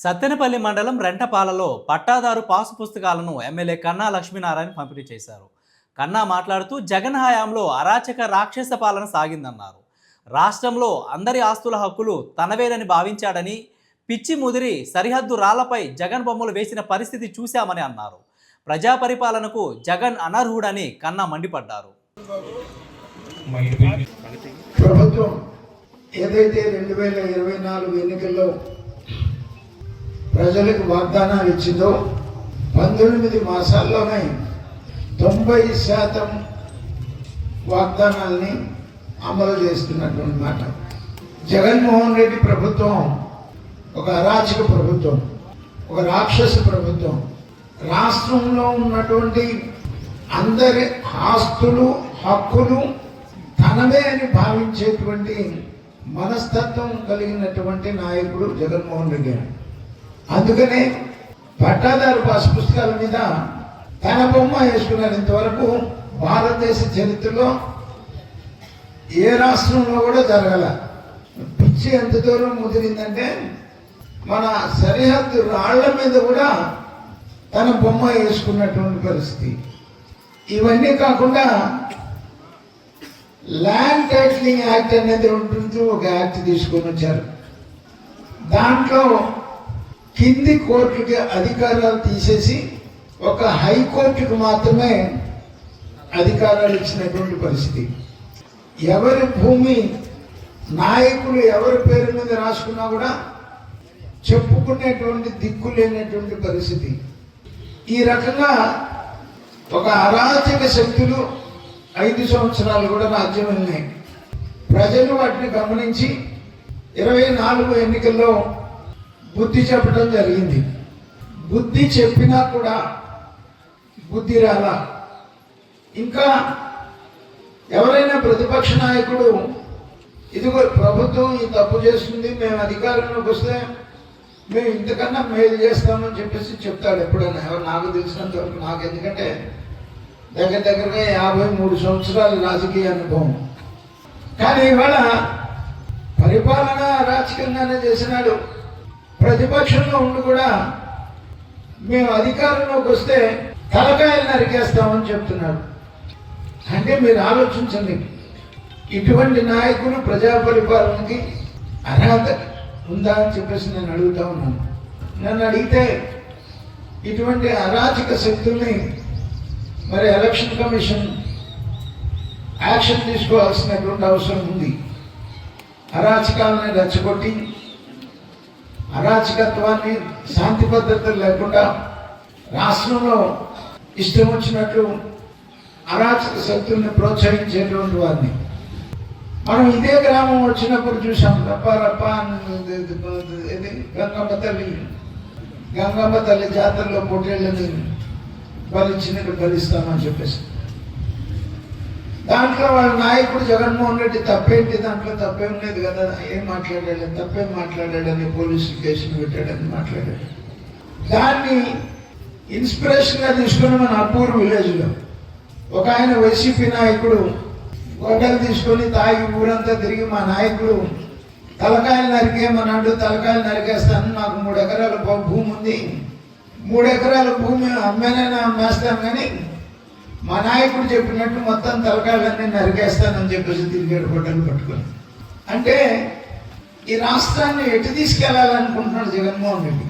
సత్తెనపల్లి మండలం రెంటపాలలో పట్టాదారు పాసు పుస్తకాలను ఎమ్మెల్యే కన్నా లక్ష్మీనారాయణ పంపిణీ చేశారు. కన్నా మాట్లాడుతూ జగన్ హయాంలో అరాచక రాక్షస పాలన సాగిందన్నారు. రాష్ట్రంలో అందరి ఆస్తుల హక్కులు తనవేనని భావించాడని, పిచ్చి ముదిరి సరిహద్దు రాళ్లపై జగన్ బొమ్మలు వేసిన పరిస్థితి చూశామని అన్నారు. ప్రజా పరిపాలనకు జగన్ అనర్హుడని కన్నా మండిపడ్డారు. ప్రభుత్వం ఏదైతే 2024 ఎన్నికల్లో ప్రజలకు వాగ్దానాలు ఇచ్చిందో 19 మాసాల్లోనే 90% వాగ్దానాలని అమలు చేస్తున్నటువంటి మాట. జగన్మోహన్ రెడ్డి ప్రభుత్వం ఒక అరాచక ప్రభుత్వం, ఒక రాక్షస ప్రభుత్వం. రాష్ట్రంలో ఉన్నటువంటి అందరి ఆస్తులు హక్కులు తనవే అని భావించేటువంటి మనస్తత్వం కలిగినటువంటి నాయకుడు జగన్మోహన్ రెడ్డి. అందుకనే పట్టాదారు పాస్ పుస్తకాల మీద తన బొమ్మ వేసుకున్నారు. ఇంతవరకు భారతదేశ చరిత్రలో ఏ రాష్ట్రంలో కూడా జరగల. పిచ్చి ఎంత దూరం ముదిరిందంటే మన సరిహద్దు రాళ్ల మీద కూడా తన బొమ్మ వేసుకున్నటువంటి పరిస్థితి. ఇవన్నీ కాకుండా ల్యాండ్ టైటిలింగ్ యాక్ట్ అనేది ఉంటుంది, ఒక యాక్ట్ తీసుకొని వచ్చారు. దాంట్లో కింది కోర్టుకి అధికారాలు తీసేసి ఒక హైకోర్టుకు మాత్రమే అధికారాలు ఇచ్చినటువంటి పరిస్థితి. ఎవరి భూమి నాయకులు ఎవరి పేరు మీద రాసుకున్నా కూడా చెప్పుకునేటువంటి దిక్కు లేనటువంటి పరిస్థితి. ఈ రకంగా ఒక అరాచక శక్తులు 5 సంవత్సరాలు కూడా రాజ్యం వెళ్ళినాయి. ప్రజలు వాటిని గమనించి 24 ఎన్నికల్లో బుద్ధి చెప్పడం జరిగింది. బుద్ధి చెప్పినా కూడా బుద్ధి రాలా. ఇంకా ఎవరైనా ప్రతిపక్ష నాయకుడు ఇదిగో ప్రభుత్వం ఈ తప్పు చేస్తుంది, మేము అధికారంలోకి వస్తే మేము ఇంతకన్నా మేలు చేస్తామని చెప్పేసి చెప్తాడు ఎప్పుడైనా. నాకు తెలిసినంత వరకు, నాకు ఎందుకంటే దగ్గరగా 53 సంవత్సరాల రాజకీయ అనుభవం. కానీ ఇవాళ పరిపాలన అరాచకంగానే చేసినాడు. ప్రతిపక్షంలో ఉండి కూడా మేము అధికారంలోకి వస్తే తలకాయలు నరికేస్తామని చెప్తున్నాడు. అంటే మీరు ఆలోచించండి, ఇటువంటి నాయకులు ప్రజా పరిపాలనకి అర్హత ఉందా అని చెప్పేసి నేను అడుగుతా ఉన్నాను. నన్ను అడిగితే ఇటువంటి అరాచక శక్తుల్ని మరి ఎలక్షన్ కమిషన్ యాక్షన్ తీసుకోవాల్సినటువంటి అవసరం ఉంది. అరాచకాలని రెచ్చగొట్టి అరాచకత్వాన్ని శాంతి భద్రతలు లేకుండా రాష్ట్రంలో ఇష్టం వచ్చినట్లు అరాచక శక్తుల్ని ప్రోత్సహించేటువంటి వారిని మనం ఇదే గ్రామం వచ్చినప్పుడు చూసాం. రప్ప గంగమ్మ తల్లి జాతరలో పొట్టేళ్ళని బలిచ్చినట్టు బలిస్తామని చెప్పేసి దాంట్లో వాళ్ళ నాయకుడు జగన్మోహన్ రెడ్డి తప్పేంటి, దాంట్లో తప్పేం లేదు కదా, ఏం మాట్లాడాడు, తప్పేం మాట్లాడాడని పోలీసు కేసులు పెట్టాడని మాట్లాడాడు. దాన్ని ఇన్స్పిరేషన్గా తీసుకుని మన అప్పూరు విలేజ్లో ఒక ఆయన వైసీపీ నాయకుడు గొడ్డలు తీసుకొని తాగి ఊరంతా తిరిగి మా నాయకుడు తలకాయలు నరికేమన్నాడు. తలకాయలు నరికేస్తాను, నాకు 3 ఎకరాల భూమి ఉంది, 3 ఎకరాల భూమి అమ్మేనైనా అమ్మేస్తాను, కానీ మా నాయకుడు చెప్పినట్టు మొత్తం తలకాయలన్నీ నరికేస్తానని చెప్పేసి తిరిగాడు గొడ్డలు పట్టుకొని. అంటే ఈ రాష్ట్రాన్ని ఎటు తీసుకెళ్లాలనుకుంటున్నాడు జగన్మోహన్ రెడ్డి.